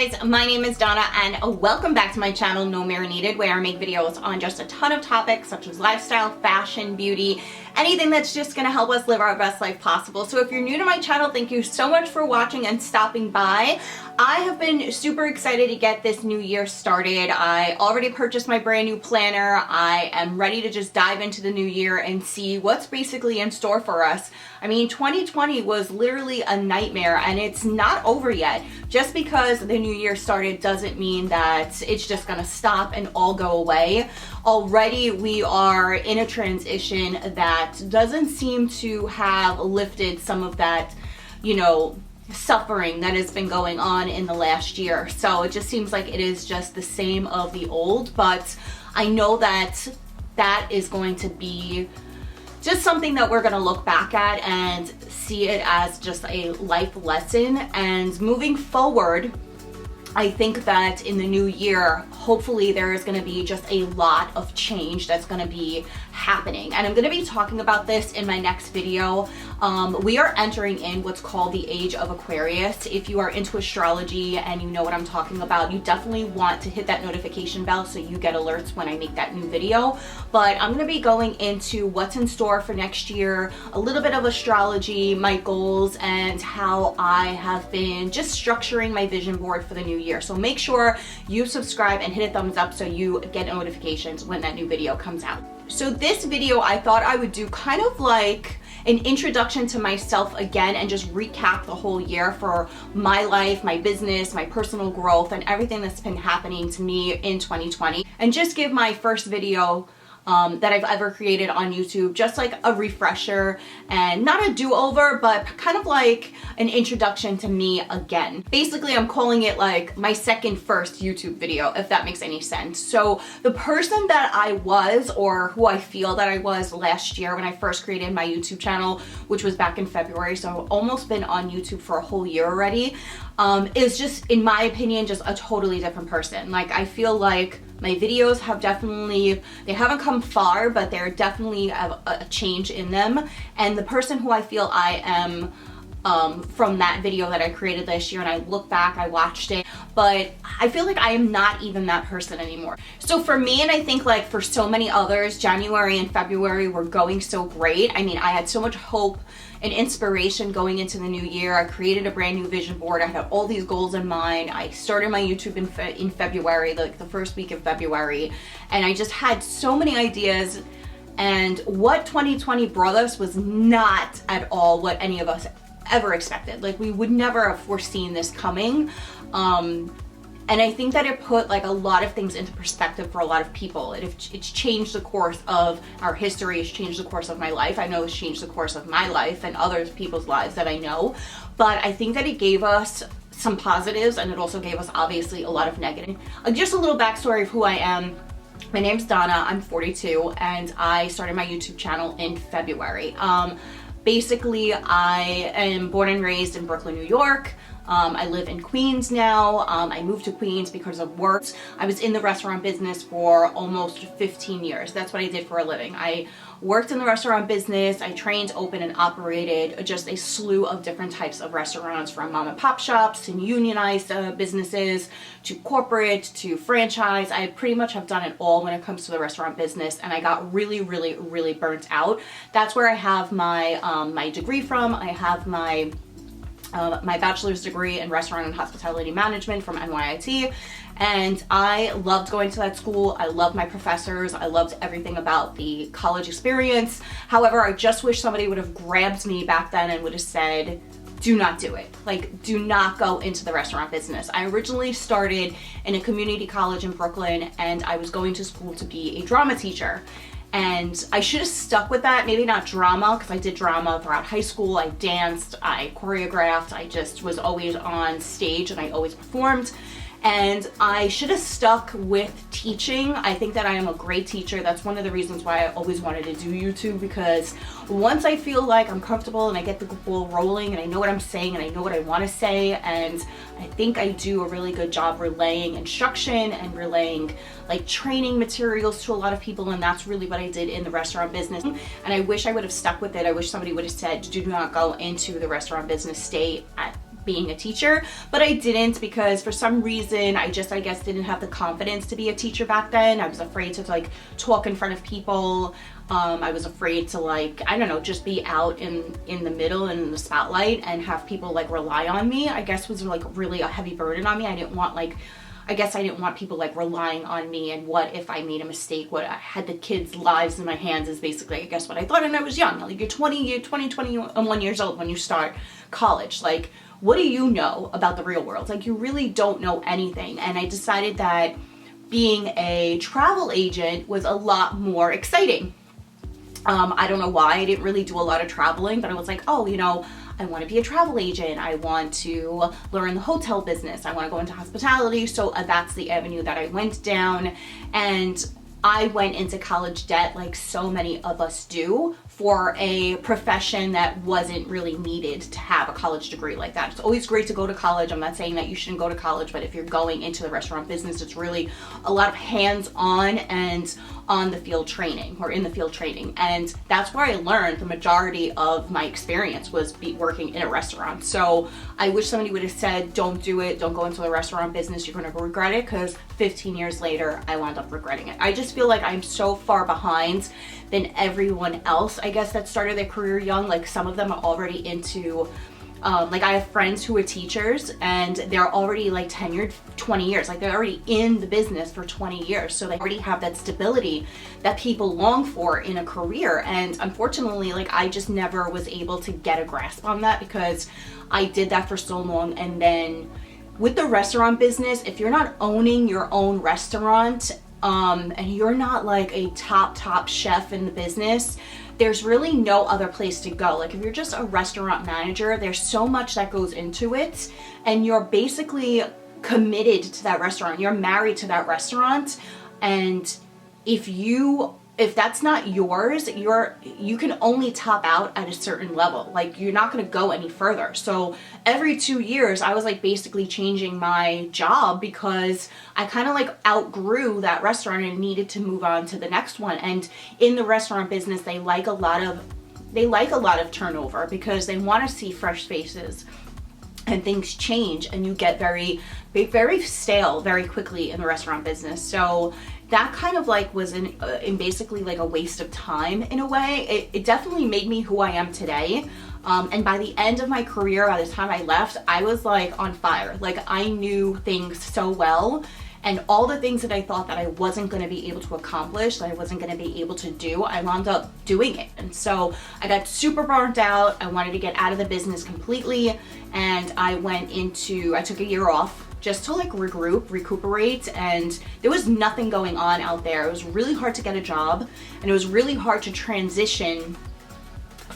guys, my name is Donna and welcome back to my channel No Mirror Needed, where I make videos on just a ton of topics such as lifestyle, fashion, beauty, anything that's just gonna help us live our best life possible. So if you're new to my channel, thank you so much for watching and stopping by. I have been super excited to get this new year started. I already purchased my brand new planner. I am ready to just dive into the new year and see what's basically in store for us. I mean, 2020 was literally a nightmare and it's not over yet. Just because the new year started doesn't mean that it's just gonna stop and all go away. Already we are in a transition that doesn't seem to have lifted some of that, suffering that has been going on in the last year. So it just seems like it is just the same of the old, but I know that that is going to be just something that we're going to look back at and see it as just a life lesson. And moving forward, I think that in the new year, hopefully there is going to be just a lot of change that's going to be happening. And I'm going to be talking about this in my next video. We are entering in what's called the age of Aquarius. If you are into astrology and you know what I'm talking about, you definitely want to hit that notification bell so you get alerts when I make that new video. But I'm going to be going into what's in store for next year, a little bit of astrology, my goals, and how I have been just structuring my vision board for the new year. So make sure you subscribe and hit a thumbs up so you get notifications when that new video comes out. So this video, I thought I would do kind of like an introduction to myself again and just recap the whole year for my life, my business, my personal growth, and everything that's been happening to me in 2020. And just give my first video that I've ever created on YouTube, just like a refresher and not a do-over, but kind of like an introduction to me again. Basically, I'm calling it like my first YouTube video, if that makes any sense. So the person that I was, or who I feel that I was last year when I first created my YouTube channel, which was back in February, so I've almost been on YouTube for a whole year already, is just, in my opinion, just a totally different person. Like, I feel like my videos have definitely, they haven't come far, but they're definitely a change in them. And the person who I feel I am from that video that I created last year, and I look back, I watched it, but I feel like I am not even that person anymore. So for me, and I think like for so many others, January and February were going so great. I mean, I had so much hope and inspiration going into the new year. I created a brand new vision board. I had all these goals in mind. I started my YouTube in February, like the first week of February, and I just had so many ideas. And what 2020 brought us was not at all what any of us ever expected. Like, we would never have foreseen this coming. And I think that it put like a lot of things into perspective for a lot of people. It's changed the course of our history. It's changed the course of my life. I know it's changed the course of my life and other people's lives that I know. But I think that it gave us some positives, and it also gave us obviously a lot of negative. Just a little backstory of who I am. My name's Donna. I'm 42 and I started my YouTube channel in February. Basically, I am born and raised in Brooklyn, New York. I live in Queens now. I moved to Queens because of work. I was in the restaurant business for almost 15 years. That's what I did for a living. I worked in the restaurant business. I trained, opened, and operated just a slew of different types of restaurants, from mom and pop shops to unionized businesses to corporate to franchise. I pretty much have done it all when it comes to the restaurant business, and I got really, really, really burnt out. That's where I have my my degree from. I have my bachelor's degree in restaurant and hospitality management from NYIT, and I loved going to that school. I loved my professors. I loved everything about the college experience. However, I just wish somebody would have grabbed me back then and would have said, do not do it. Like, do not go into the restaurant business. I originally started in a community college in Brooklyn, and I was going to school to be a drama teacher. And I should have stuck with that. Maybe not drama, because I did drama throughout high school. I danced, I choreographed, I just was always on stage and I always performed. And I should have stuck with teaching. I think that I am a great teacher. That's one of the reasons why I always wanted to do YouTube, because once I feel like I'm comfortable and I get the ball rolling and I know what I'm saying and I know what I want to say, and I think I do a really good job relaying instruction and relaying like training materials to a lot of people, and that's really what I did in the restaurant business. And I wish I would have stuck with it. I wish somebody would have said, do not go into the restaurant business, stay at being a teacher, but I didn't because for some reason I guess didn't have the confidence to be a teacher back then. I was afraid to like talk in front of people. I was afraid to like, I don't know, just be out in the middle and in the spotlight and have people like rely on me. I guess was like really a heavy burden on me. I didn't want people like relying on me, and what if I made a mistake, what I had the kids' lives in my hands is basically, I guess, what I thought. And I was young, like you're 21 years old when you start college. Like, what do you know about the real world? Like, you really don't know anything. And I decided that being a travel agent was a lot more exciting. I don't know why. I didn't really do a lot of traveling, but I was like, oh, you know, I want to be a travel agent. I want to learn the hotel business. I want to go into hospitality. So that's the avenue that I went down. And I went into college debt like so many of us do for a profession that wasn't really needed to have a college degree like that. It's always great to go to college. I'm not saying that you shouldn't go to college, but if you're going into the restaurant business, it's really a lot of hands-on and on the field training or in the field training. And that's where I learned the majority of my experience was working in a restaurant. So I wish somebody would have said, don't do it, don't go into the restaurant business, you're gonna regret it, because 15 years later, I wound up regretting it. I just feel like I'm so far behind than everyone else, I guess, that started their career young. Like some of them are already into, like I have friends who are teachers and they're already like tenured 20 years, like they're already in the business for 20 years. So they already have that stability that people long for in a career. And unfortunately, like I just never was able to get a grasp on that because I did that for so long. And then with the restaurant business, if you're not owning your own restaurant, and you're not like a top chef in the business, there's really no other place to go. Like if you're just a restaurant manager, there's so much that goes into it, and you're basically committed to that restaurant. You're married to that restaurant, and if that's not yours, you can only top out at a certain level. Like you're not going to go any further. So every 2 years I was like basically changing my job because I kind of like outgrew that restaurant and needed to move on to the next one. And in the restaurant business, they like a lot of turnover because they want to see fresh faces. And things change and you get very stale very quickly in the restaurant business. So that kind of like was in basically like a waste of time in a way. It definitely made me who I am today. And by the end of my career, by the time I left, I was like on fire. Like I knew things so well. And all the things that I thought that I wasn't going to be able to accomplish, that I wasn't going to be able to do, I wound up doing it. And so I got super burnt out. I wanted to get out of the business completely. And I took a year off just to like recuperate. And there was nothing going on out there. It was really hard to get a job, and it was really hard to transition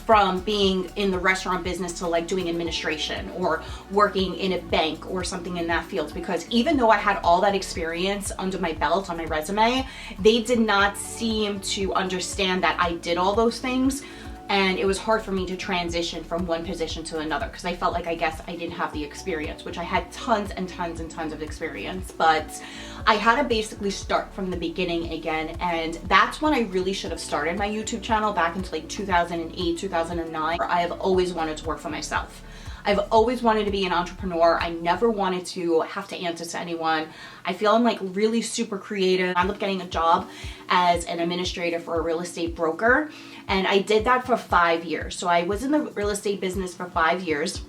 from being in the restaurant business to like doing administration or working in a bank or something in that field, because even though I had all that experience under my belt on my resume, they did not seem to understand that I did all those things. And it was hard for me to transition from one position to another because I felt like, I guess, I didn't have the experience, which I had tons and tons and tons of experience. But I had to basically start from the beginning again. And that's when I really should have started my YouTube channel back into like 2008, 2009. I have always wanted to work for myself. I've always wanted to be an entrepreneur. I never wanted to have to answer to anyone. I feel I'm like really super creative. I ended up getting a job as an administrator for a real estate broker. And I did that for 5 years. So I was in the real estate business for 5 years.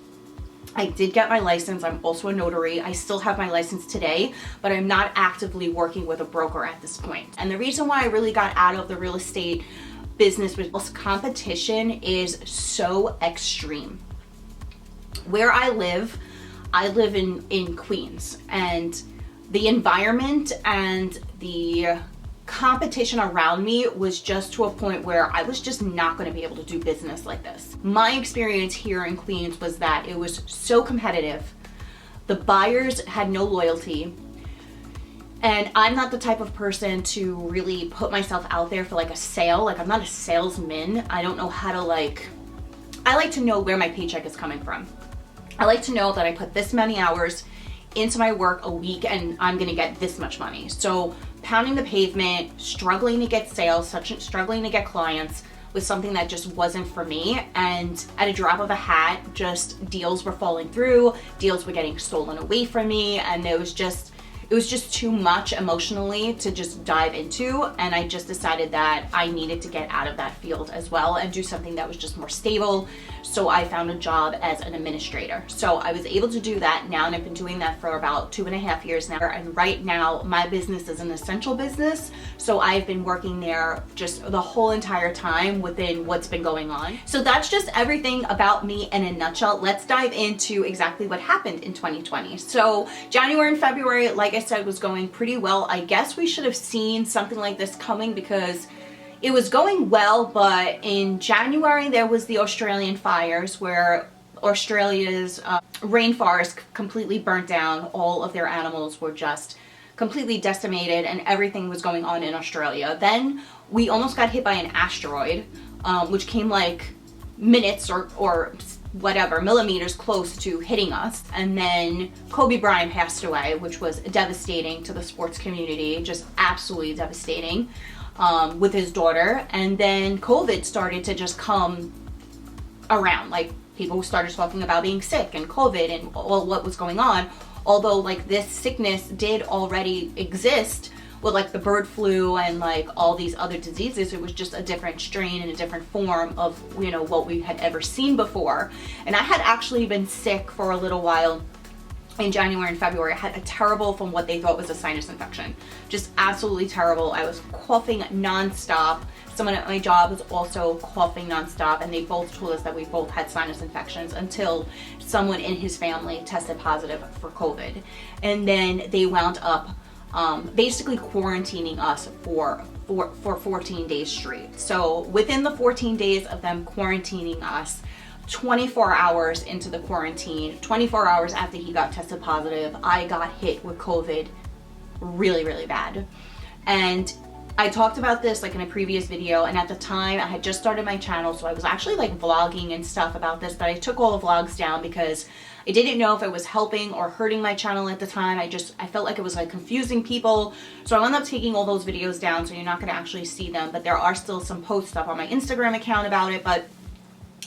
I did get my license. I'm also a notary. I still have my license today, but I'm not actively working with a broker at this point. And the reason why I really got out of the real estate business was competition is so extreme. Where I live in Queens, and the environment and the competition around me was just to a point where I was just not going to be able to do business like this. My experience here in Queens was that it was so competitive. The buyers had no loyalty. And I'm not the type of person to really put myself out there for like a sale. Like I'm not a salesman. I don't know how to I like to know where my paycheck is coming from. I like to know that I put this many hours into my work a week and I'm gonna get this much money. So pounding the pavement, struggling to get sales, struggling to get clients with something that just wasn't for me. And at a drop of a hat, just deals were falling through, deals were getting stolen away from me, and it was just too much emotionally to just dive into. And I just decided that I needed to get out of that field as well and do something that was just more stable. So I found a job as an administrator. So I was able to do that now, and I've been doing that for about 2.5 years now. And right now my business is an essential business. So I've been working there just the whole entire time within what's been going on. So that's just everything about me in a nutshell. Let's dive into exactly what happened in 2020. So January and February, like I said, was going pretty well. I guess we should have seen something like this coming because it was going well, but in January there was the Australian fires where Australia's rainforest completely burnt down. All of their animals were just completely decimated, and everything was going on in Australia. Then we almost got hit by an asteroid, which came like minutes or whatever, millimeters close to hitting us. And then Kobe Bryant passed away, which was devastating to the sports community, just absolutely devastating, with his daughter. And then COVID started to just come around. Like, people started talking about being sick and COVID and all what was going on. Although like this sickness did already exist with like the bird flu and like all these other diseases, it was just a different strain and a different form of, you know, what we had ever seen before. And I had actually been sick for a little while in January and February. I had a terrible, from what they thought was a sinus infection, just absolutely terrible. I was coughing nonstop. Someone at my job was also coughing nonstop, and they both told us that we both had sinus infections until someone in his family tested positive for COVID. And then they wound up basically quarantining us for 14 days straight. So within the 14 days of them quarantining us, 24 hours into the quarantine, 24 hours after he got tested positive, I got hit with COVID really, really bad. And I talked about this like in a previous video, and at the time I had just started my channel, so I was actually like vlogging and stuff about this, but I took all the vlogs down because I didn't know if it was helping or hurting my channel at the time. I felt like it was like confusing people. So I wound up taking all those videos down, so you're not gonna actually see them, but there are still some posts up on my Instagram account about it. But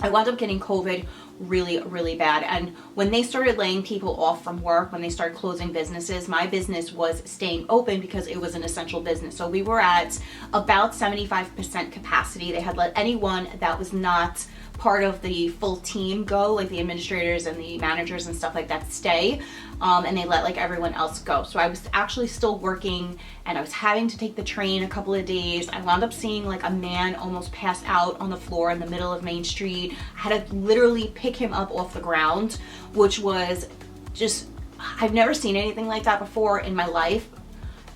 I wound up getting COVID really, really bad. And when they started laying people off from work, when they started closing businesses, my business was staying open because it was an essential business. So we were at about 75% capacity. They had let anyone that was not part of the full team go, like the administrators and the managers and stuff like that, stay, and they let like everyone else go. So I was actually still working, and I was having to take the train a couple of days. I wound up seeing like a man almost pass out on the floor in the middle of Main Street. I had to literally pick him up off the ground, which was just, I've never seen anything like that before in my life.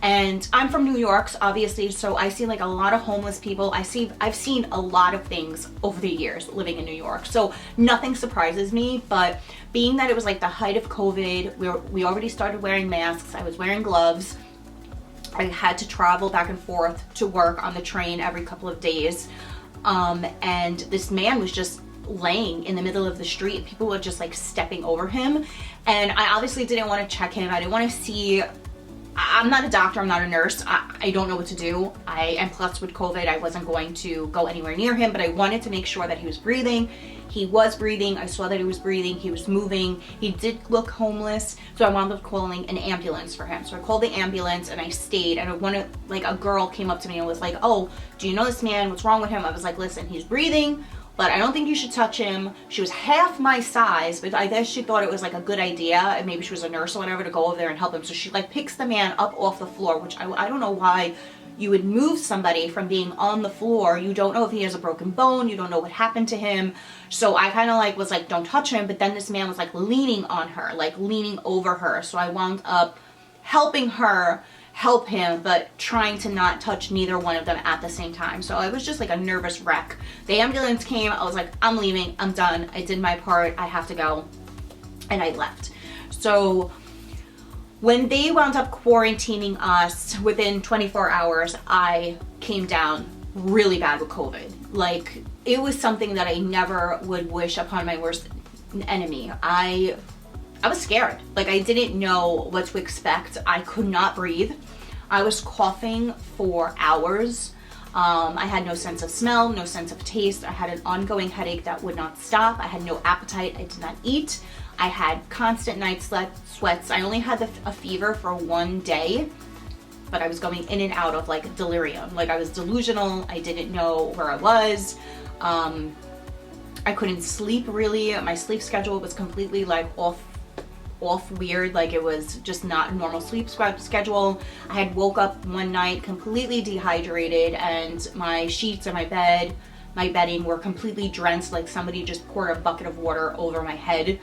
And I'm from New York, obviously, so I see like a lot of homeless people. I've seen a lot of things over the years living in New York, so nothing surprises me. But being that it was like the height of COVID, we already started wearing masks. I was wearing gloves. I had to travel back and forth to work on the train every couple of days. And this man was just laying in the middle of the street. People were just like stepping over him. And I obviously didn't want to check him. I didn't want to see, I'm not a doctor, I'm not a nurse. I don't know what to do. And plus with COVID, I wasn't going to go anywhere near him, but I wanted to make sure that he was breathing. He was breathing. I saw that he was breathing. He was moving. He did look homeless. So I wound up calling an ambulance for him. So I called the ambulance and I stayed, and a girl came up to me and was like, "Oh, do you know this man? What's wrong with him?" I was like, "Listen, he's breathing, but I don't think you should touch him." She was half my size, but I guess she thought it was like a good idea, and maybe she was a nurse or whatever, to go over there and help him. So she like picks the man up off the floor, which I don't know why you would move somebody from being on the floor. You don't know if he has a broken bone. You don't know what happened to him. So I kind of like was like, don't touch him. But then this man was like leaning on her, like leaning over her. So I wound up helping her help him, but trying to not touch neither one of them at the same time. So I was just like a nervous wreck. The ambulance came. I was like, I'm leaving. I'm done. I did my part. I have to go. And I left. So when they wound up quarantining us, within 24 hours, I came down really bad with COVID. Like, it was something that I never would wish upon my worst enemy. I was scared. Like, I didn't know what to expect. I could not breathe. I was coughing for hours. I had no sense of smell, no sense of taste. I had an ongoing headache that would not stop. I had no appetite. I did not eat. I had constant night sweats. I only had a fever for one day, but I was going in and out of like delirium. Like I was delusional. I didn't know where I was. I couldn't sleep really. My sleep schedule was completely like off weird. Like it was just not a normal sleep schedule. I had woke up one night completely dehydrated, and my sheets and my bedding were completely drenched, like somebody just poured a bucket of water over my head.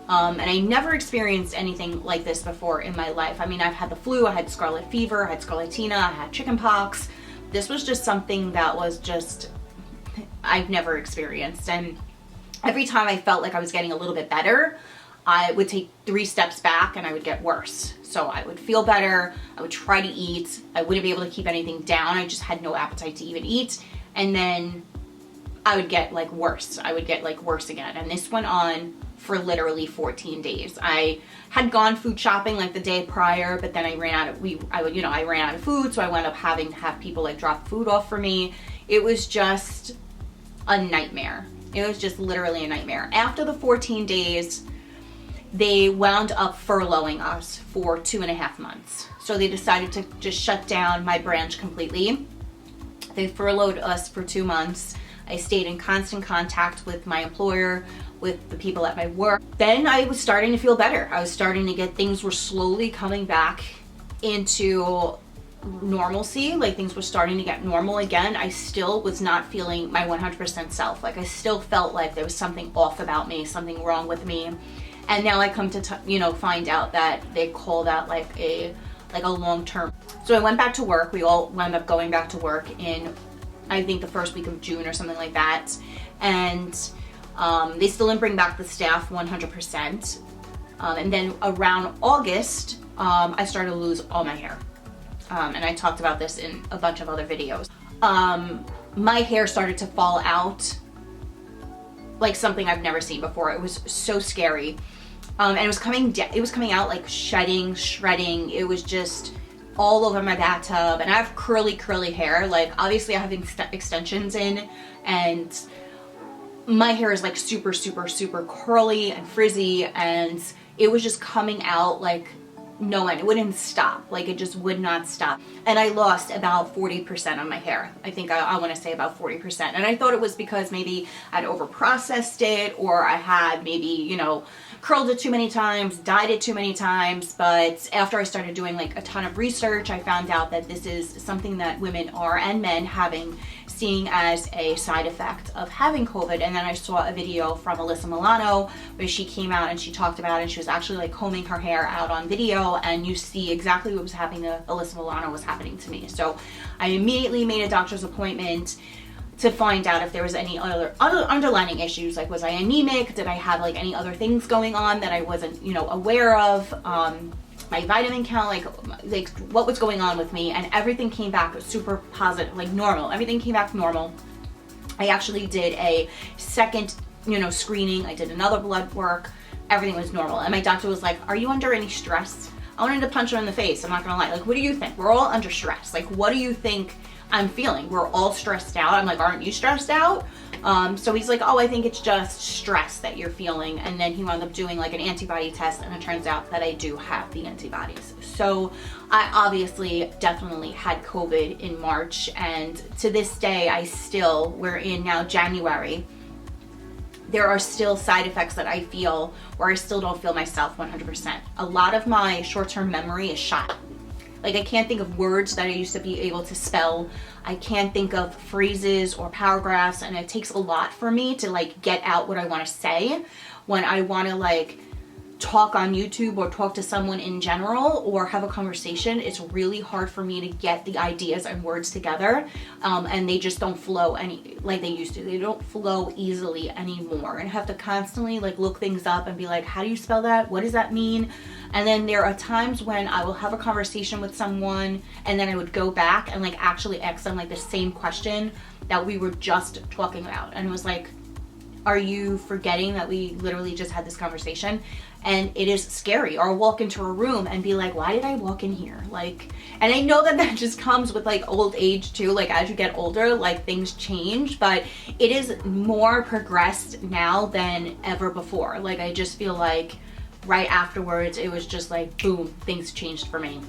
And I never experienced anything like this before in my life. I mean, I've had the flu, I had scarlet fever, I had scarlatina, I had chicken pox. This was just something that was just, I've never experienced. And every time I felt like I was getting a little bit better, I would take 3 steps back and I would get worse. So I would feel better, I would try to eat, I wouldn't be able to keep anything down, I just had no appetite to even eat. And then I would get like worse. I would get like worse again. And this went on for literally 14 days. I had gone food shopping like the day prior, but then I ran out of food, so I wound up having to have people like drop food off for me. It was just a nightmare. It was just literally a nightmare. After the 14 days, they wound up furloughing us for 2.5 months. So they decided to just shut down my branch completely. They furloughed us for 2 months. I stayed in constant contact with my employer, with the people at my work. Then I was starting to feel better. I was starting to get, things were slowly coming back into normalcy. Like things were starting to get normal again. I still was not feeling my 100% self. Like I still felt like there was something off about me, something wrong with me. And now I come to find out that they call that like a long-term. So I went back to work. We all wound up going back to work in, I think, the first week of June or something like that. And they still didn't bring back the staff 100%. And then around August, I started to lose all my hair. And I talked about this in a bunch of other videos. My hair started to fall out like something I've never seen before. It was so scary. And it was coming out like shedding, shredding. It was just all over my bathtub. And I have curly hair. Like obviously I have extensions in, and my hair is like super curly and frizzy, and it was just coming out like no end. It wouldn't stop. Like it just would not stop. And I lost about 40% of my hair. I think I want to say about 40%. And I thought it was because maybe I'd overprocessed it, or I had maybe, curled it too many times, dyed it too many times. But after I started doing like a ton of research, I found out that this is something that women are, and men, seeing as a side effect of having COVID. And then I saw a video from Alyssa Milano where she came out and she talked about it, and she was actually like combing her hair out on video, and you see exactly what was happening to Alyssa Milano was happening to me. So I immediately made a doctor's appointment to find out if there was any other underlying issues. Like, was I anemic? Did I have like any other things going on that I wasn't, aware of? My vitamin count, like what was going on with me, and everything came back super positive, like normal. Everything came back normal. I actually did a second, screening. I did another blood work. Everything was normal. And my doctor was like, "Are you under any stress?" I wanted to punch her in the face. I'm not gonna lie. Like, what do you think? We're all under stress. Like, what do you think I'm feeling? We're all stressed out. I'm like, aren't you stressed out? So he's like, oh, I think it's just stress that you're feeling. And then he wound up doing like an antibody test, and it turns out that I do have the antibodies. So I obviously definitely had COVID in March, and to this day, we're in now January. There are still side effects that I feel where I still don't feel myself 100%. A lot of my short-term memory is shot. Like, I can't think of words that I used to be able to spell. I can't think of phrases or paragraphs, and it takes a lot for me to like get out what I want to say when I want to like talk on YouTube or talk to someone in general or have a conversation. It's really hard for me to get the ideas and words together, and they just don't flow like they used to. They don't flow easily anymore, and I have to constantly like look things up and be like, how do you spell that? What does that mean? And then there are times when I will have a conversation with someone, and then I would go back and like actually ask them like the same question that we were just talking about, and it was like, are you forgetting that we literally just had this conversation? And it is scary. Or I'll walk into a room and be like, why did I walk in here? Like, and I know that that just comes with like old age too. Like as you get older, like things change, but it is more progressed now than ever before. Like I just feel like right afterwards, it was just like, boom, things changed for me.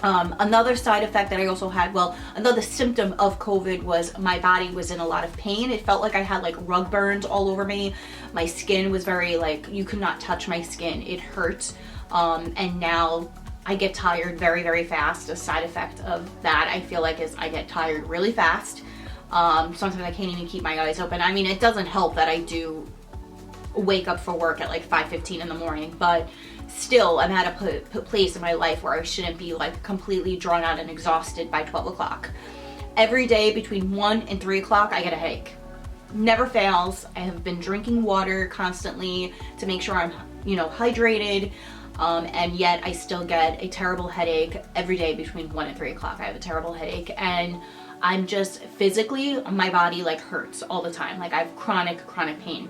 Another side effect that I also had, well, another symptom of COVID was my body was in a lot of pain. It felt like I had like rug burns all over me. My skin was very like, you could not touch my skin. It hurt. And now I get tired very, very fast. A side effect of that, I feel like, is I get tired really fast. Sometimes I can't even keep my eyes open. I mean, it doesn't help that I do wake up for work at like 5:15 in the morning, but still I'm at a place in my life where I shouldn't be like completely drawn out and exhausted by 12 o'clock. Every day between 1 and 3 o'clock I get a headache. Never fails. I have been drinking water constantly to make sure I'm, you know, hydrated, and yet I still get a terrible headache every day between 1 and 3 o'clock. I have a terrible headache, and I'm just physically, my body like hurts all the time. Like I have chronic pain.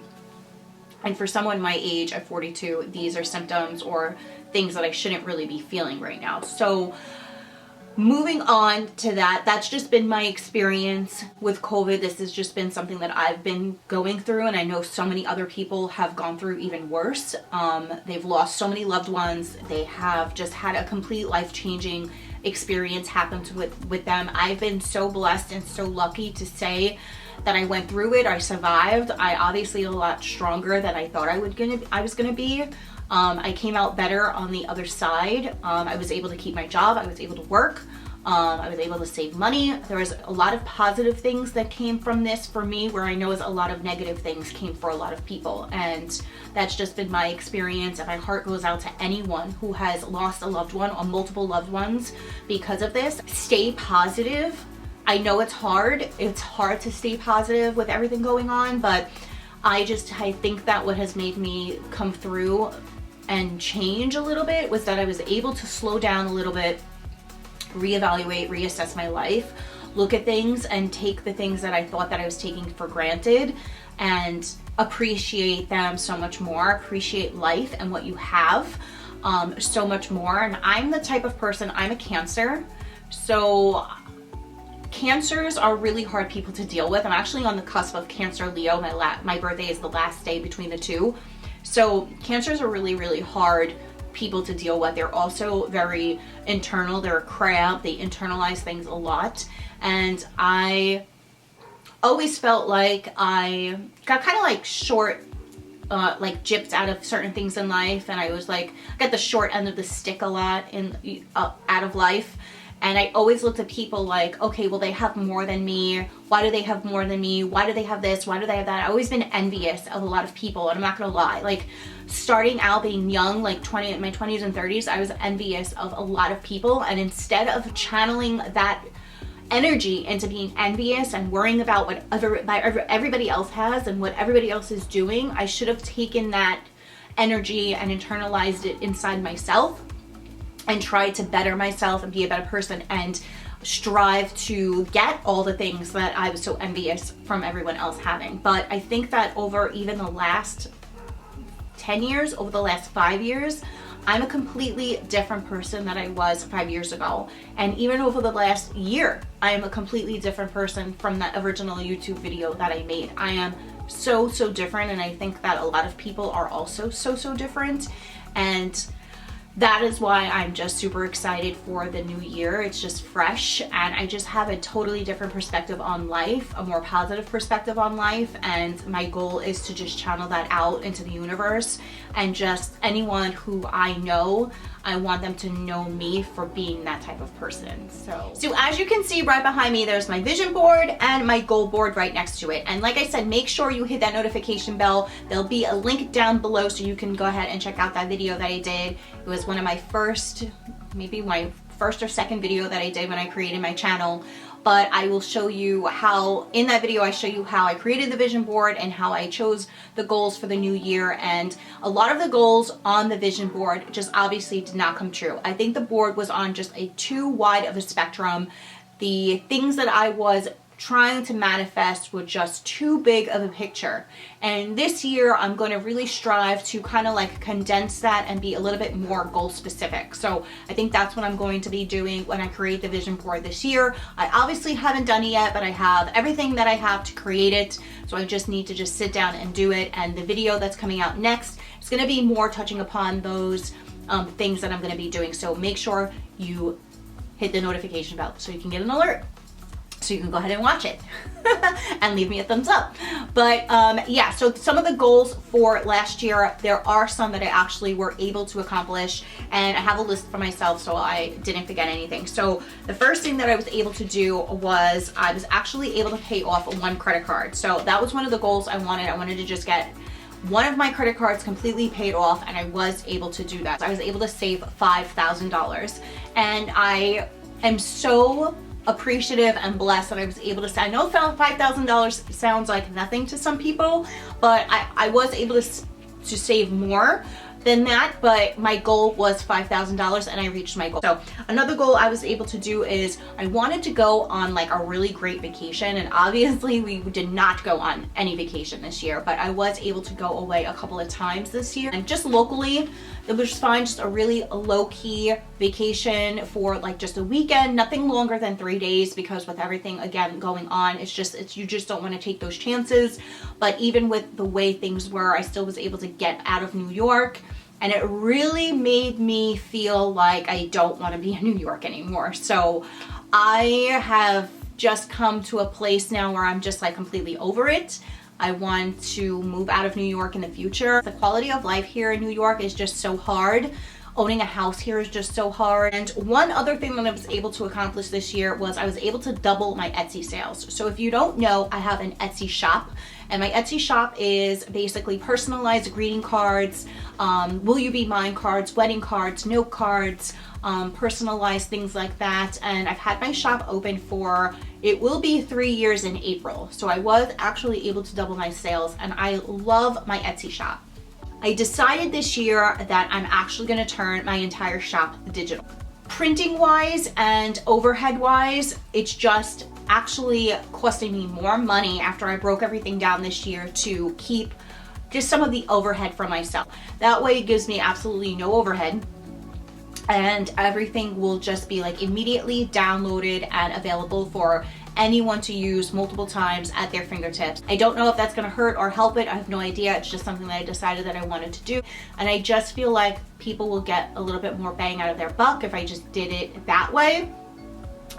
And for someone my age at 42, these are symptoms or things that I shouldn't really be feeling right now. So moving on to that, that's just been my experience with COVID. This has just been something that I've been going through, and I know so many other people have gone through even worse. They've lost so many loved ones. They have just had a complete life-changing experience happen with them. I've been so blessed and so lucky to say that I went through it. I survived. I obviously a lot stronger than I thought I was gonna be. I came out better on the other side. I was able to keep my job. I was able to work. I was able to save money. There was a lot of positive things that came from this for me, where I know a lot of negative things came for a lot of people. And that's just been my experience. And my heart goes out to anyone who has lost a loved one or multiple loved ones because of this. Stay positive. I know it's hard. It's hard to stay positive with everything going on, but I think that what has made me come through and change a little bit was that I was able to slow down a little bit, reevaluate, reassess my life, look at things and take the things that I thought that I was taking for granted and appreciate them so much more, appreciate life and what you have so much more. And I'm the type of person, I'm a Cancer, so Cancers are really hard people to deal with. I'm actually on the cusp of Cancer Leo. My birthday is the last day between the two. So Cancers are really, really hard people to deal with. They're also very internal. They're a crab. They internalize things a lot. And I always felt like I got kind of like short, like gypped out of certain things in life. And I was like, I got the short end of the stick a lot out of life. And I always looked at people like, okay, well, they have more than me. Why do they have more than me? Why do they have this? Why do they have that? I've always been envious of a lot of people, and I'm not gonna lie. Like, starting out being young, like in my 20s and 30s, I was envious of a lot of people. And instead of channeling that energy into being envious and worrying about what everybody else has and what everybody else is doing, I should have taken that energy and internalized it inside myself and try to better myself and be a better person and strive to get all the things that I was so envious from everyone else having. But I think that over even the last 10 years, over the last 5 years, I'm a completely different person than I was 5 years ago. And even over the last year, I am a completely different person from that original YouTube video that I made. I am so different, and I think that a lot of people are also so different. And that is why I'm just super excited for the new year. It's just fresh, and I just have a totally different perspective on life, a more positive perspective on life, and my goal is to just channel that out into the universe. And just anyone who I know, I want them to know me for being that type of person. So as you can see right behind me, there's my vision board and my goal board right next to it. And like I said, make sure you hit that notification bell. There'll be a link down below so you can go ahead and check out that video that I did. It was one of my first, maybe my first or second video that I did when I created my channel. But I will show you how, in that video, I show you how I created the vision board and how I chose the goals for the new year. And a lot of the goals on the vision board just obviously did not come true. I think the board was on just a too wide of a spectrum. The things that I was trying to manifest with just too big of a picture. And this year I'm going to really strive to kind of like condense that and be a little bit more goal specific. So I think that's what I'm going to be doing when I create the vision board this year. I obviously haven't done it yet, but I have everything that I have to create it. So I just need to just sit down and do it. And the video that's coming out next is going to be more touching upon those things that I'm going to be doing. So make sure you hit the notification bell so you can get an alert, so you can go ahead and watch it and leave me a thumbs up. But yeah, so some of the goals for last year, there are some that I actually were able to accomplish, and I have a list for myself so I didn't forget anything. So the first thing that I was able to do was I was actually able to pay off one credit card. So that was one of the goals I wanted. I wanted to just get one of my credit cards completely paid off, and I was able to do that. I was able to save $5,000, and I am so appreciative and blessed that I was able to say, I know $5,000 sounds like nothing to some people, but I was able to save more than that, but my goal was $5,000 and I reached my goal. So another goal I was able to do is I wanted to go on like a really great vacation, and obviously we did not go on any vacation this year, but I was able to go away a couple of times this year, and just locally it was fine, just a really low-key vacation for like just a weekend, nothing longer than 3 days, because with everything again going on, you just don't want to take those chances. But even with the way things were, I still was able to get out of New York, and it really made me feel like I don't want to be in New York anymore. So I have just come to a place now where I'm just like completely over it. I want to move out of New York in the future. The quality of life here in New York is just so hard. Owning a house here is just so hard. And one other thing that I was able to accomplish this year was I was able to double my Etsy sales. So if you don't know, I have an Etsy shop, and my Etsy shop is basically personalized greeting cards, will you be mine cards, wedding cards, note cards, personalized things like that. And I've had my shop open for, it will be 3 years in April. So I was actually able to double my sales, and I love my Etsy shop. I decided this year that I'm actually going to turn my entire shop digital. Printing wise and overhead wise, it's just actually costing me more money after I broke everything down this year to keep just some of the overhead for myself. That way it gives me absolutely no overhead, and everything will just be like immediately downloaded and available for anyone to use multiple times at their fingertips. I don't know if that's gonna hurt or help it. I have no idea. It's just something that I decided that I wanted to do. And I just feel like people will get a little bit more bang out of their buck if I just did it that way.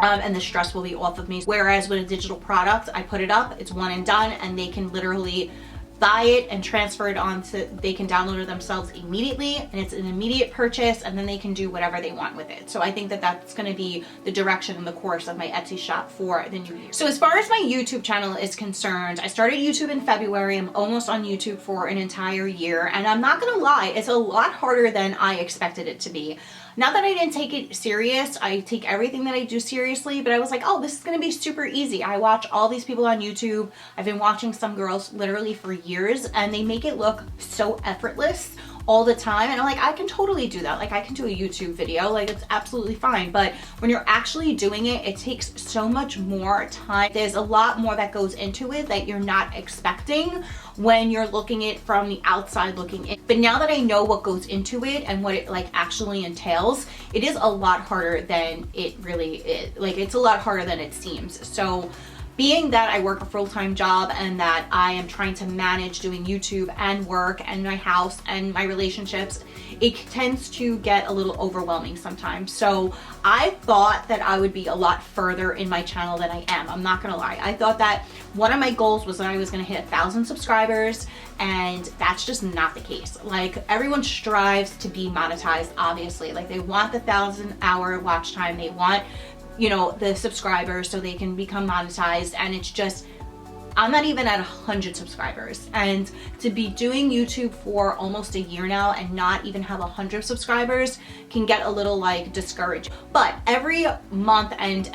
And the stress will be off of me. Whereas with a digital product, I put it up, it's one and done, and they can literally buy it and transfer it onto, they can download it themselves immediately, and it's an immediate purchase, and then they can do whatever they want with it. So I think that that's going to be the direction and the course of my Etsy shop for the new year. So as far as my YouTube channel is concerned, I started YouTube in February. I'm almost on YouTube for an entire year, and I'm not going to lie, it's a lot harder than I expected it to be. Not that I didn't take it serious, I take everything that I do seriously, but I was like, oh, this is gonna be super easy. I watch all these people on YouTube. I've been watching some girls literally for years, and they make it look so effortless all the time, and I'm like, I can totally do that. Like, I can do a YouTube video, like, it's absolutely fine. But when you're actually doing it, it takes so much more time. There's a lot more that goes into it that you're not expecting when you're looking at it from the outside looking in. But now that I know what goes into it and what it like actually entails, it is a lot harder than it really is. Like, it's a lot harder than it seems. So being that I work a full-time job and that I am trying to manage doing YouTube and work and my house and my relationships, it tends to get a little overwhelming sometimes. So I thought that I would be a lot further in my channel than I am. I'm not gonna lie. I thought that one of my goals was that I was gonna hit 1,000 subscribers, and that's just not the case. Like, everyone strives to be monetized, obviously. Like, they want the 1,000-hour watch time. They want, you know, the subscribers so they can become monetized, and it's just, I'm not even at 100 subscribers, and to be doing YouTube for almost a year now and not even have 100 subscribers can get a little like discouraged. But every month and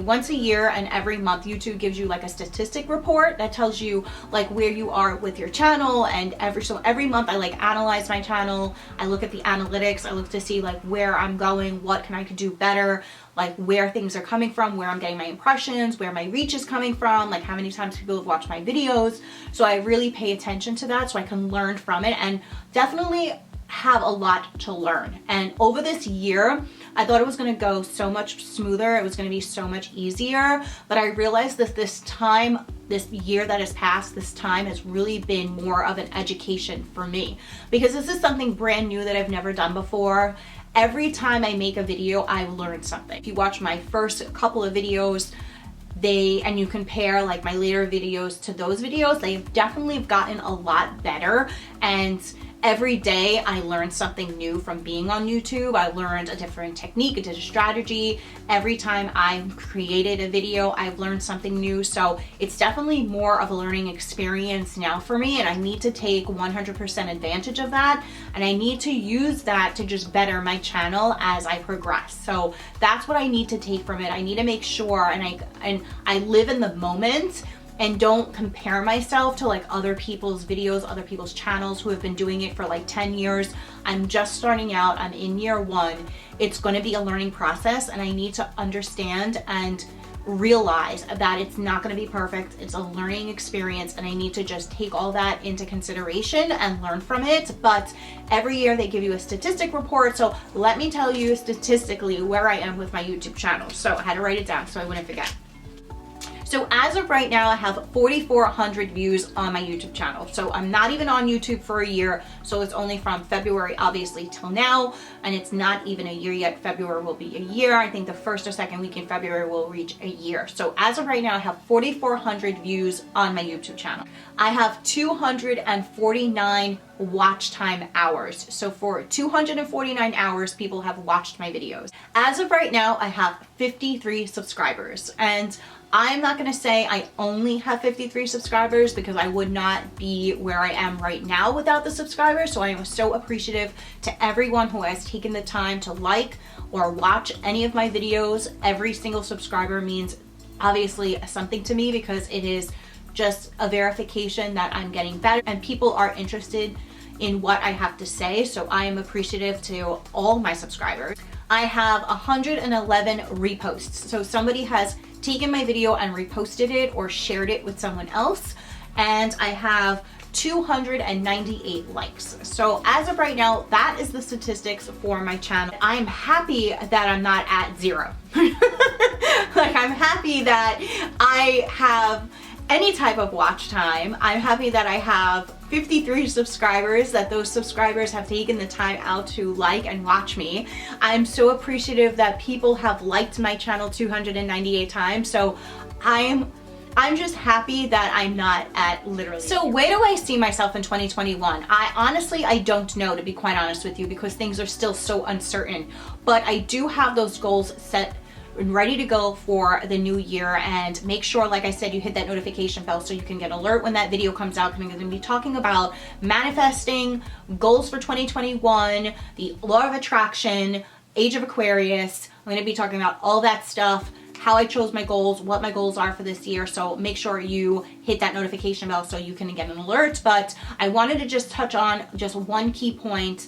once a year and every month, YouTube gives you like a statistic report that tells you like where you are with your channel. And every month I like analyze my channel. I look at the analytics. I look to see like where I'm going, what can I could do better, like where things are coming from, where I'm getting my impressions, where my reach is coming from, like how many times people have watched my videos. So I really pay attention to that so I can learn from it, and definitely have a lot to learn. And over this year, I thought it was going to go so much smoother. It was going to be so much easier. But I realized that this year that has passed, this time has really been more of an education for me, because this is something brand new that I've never done before. Every time I make a video, I learn something. If you watch my first couple of videos, and you compare like my later videos to those videos, they've definitely gotten a lot better. And every day I learn something new from being on YouTube. I learned a different technique, a different strategy. Every time I've created a video, I've learned something new. So it's definitely more of a learning experience now for me, and I need to take 100% advantage of that. And I need to use that to just better my channel as I progress. So that's what I need to take from it. I need to make sure and I live in the moment and don't compare myself to like other people's videos, other people's channels who have been doing it for like 10 years. I'm just starting out, I'm in year 1. It's gonna be a learning process, and I need to understand and realize that it's not gonna be perfect. It's a learning experience, and I need to just take all that into consideration and learn from it. But every year they give you a statistic report. So let me tell you statistically where I am with my YouTube channel. So I had to write it down so I wouldn't forget. So as of right now, I have 4,400 views on my YouTube channel. So I'm not even on YouTube for a year. So it's only from February, obviously, till now. And it's not even a year yet. February will be a year. I think the first or second week in February will reach a year. So as of right now, I have 4,400 views on my YouTube channel. I have 249 watch time hours. So for 249 hours, people have watched my videos. As of right now, I have 53 subscribers. And I'm not gonna say I only have 53 subscribers, because I would not be where I am right now without the subscribers. So I am so appreciative to everyone who has taken the time to like or watch any of my videos. Every single subscriber means obviously something to me, because it is just a verification that I'm getting better and people are interested in what I have to say. So I am appreciative to all my subscribers. I have 111 reposts. So somebody has taken my video and reposted it or shared it with someone else. And I have 298 likes. So as of right now, that is the statistics for my channel. I'm happy that I'm not at 0. Like, I'm happy that I have any type of watch time. I'm happy that I have 53 subscribers, that those subscribers have taken the time out to like and watch me. I'm so appreciative that people have liked my channel 298 times. So I'm just happy that I'm not at literally. So where do I see myself in 2021? I don't know, to be quite honest with you, because things are still so uncertain. But I do have those goals set and ready to go for the new year. And make sure, like I said, you hit that notification bell so you can get alert when that video comes out. I'm going to be talking about manifesting, goals for 2021, the law of attraction, age of Aquarius. I'm going to be talking about all that stuff, how I chose my goals, what my goals are for this year. So make sure you hit that notification bell so you can get an alert. But I wanted to just touch on just one key point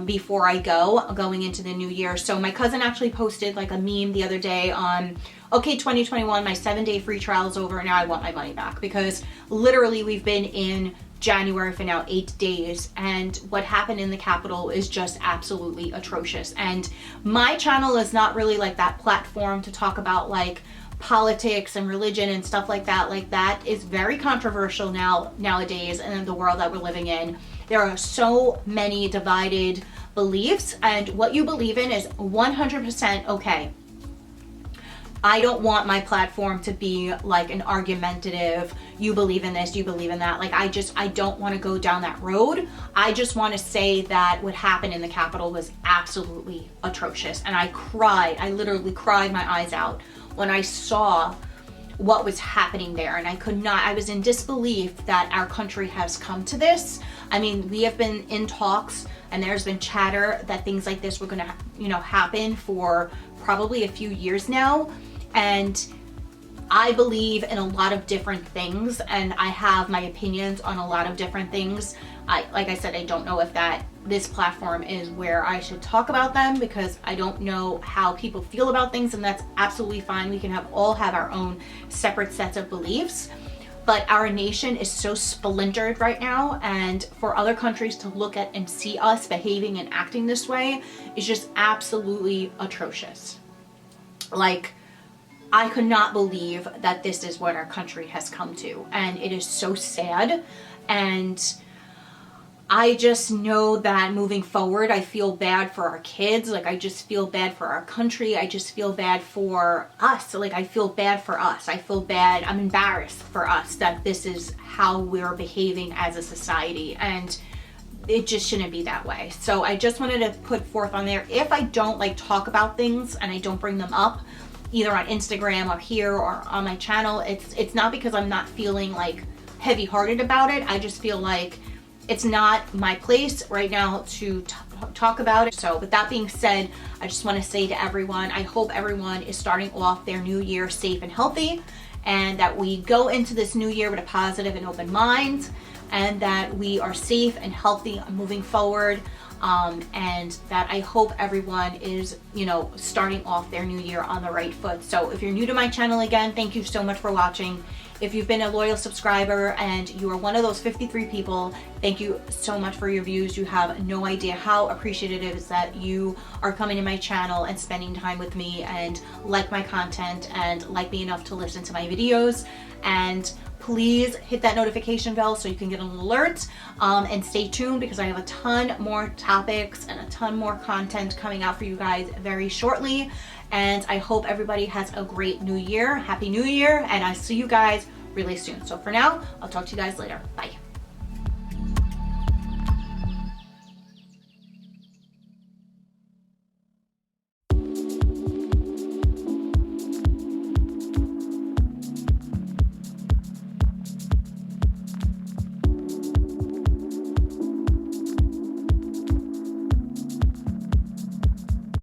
before I going into the new year. So my cousin actually posted like a meme the other day on, okay, 2021, my 7-day free trial is over. Now I want my money back, because literally we've been in January for now 8 days, and what happened in the Capitol is just absolutely atrocious. And my channel is not really like that platform to talk about like politics and religion and stuff like that. Like, that is very controversial nowadays, and in the world that we're living in, there are so many divided beliefs, and what you believe in is 100% okay. I don't want my platform to be like an argumentative, you believe in this, you believe in that. Like, I don't want to go down that road. I just want to say that what happened in the Capitol was absolutely atrocious. And I literally cried my eyes out when I saw what was happening there. And I was in disbelief that our country has come to this. I mean, we have been in talks and there's been chatter that things like this were gonna, happen for probably a few years now. And I believe in a lot of different things, and I have my opinions on a lot of different things. Like I said, I don't know if this platform is where I should talk about them, because I don't know how people feel about things, and that's absolutely fine. We can all have our own separate sets of beliefs. But our nation is so splintered right now, and for other countries to look at and see us behaving and acting this way is just absolutely atrocious. Like, I could not believe that this is what our country has come to, and it is so sad. And I just know that moving forward, I feel bad for our kids. Like, I just feel bad for our country. I just feel bad for us. Like, I feel bad for us. I feel bad. I'm embarrassed for us that this is how we're behaving as a society, and it just shouldn't be that way. So I just wanted to put forth on there, if I don't talk about things and I don't bring them up, either on Instagram or here or on my channel, it's not because I'm not feeling heavy-hearted about it. I just feel like it's not my place right now to talk about it. So with that being said, I just want to say to everyone, I hope everyone is starting off their new year safe and healthy, and that we go into this new year with a positive and open mind, and that we are safe and healthy moving forward. And that I hope everyone is, starting off their new year on the right foot. So if you're new to my channel, again, thank you so much for watching. If you've been a loyal subscriber and you are one of those 53 people, thank you so much for your views. You have no idea how appreciative it is that you are coming to my channel and spending time with me and like my content and like me enough to listen to my videos. And please hit that notification bell so you can get an alert, and stay tuned, because I have a ton more topics and a ton more content coming out for you guys very shortly. And I hope everybody has a great new year. Happy New Year, and I'll see you guys really soon. So for now, I'll talk to you guys later. Bye.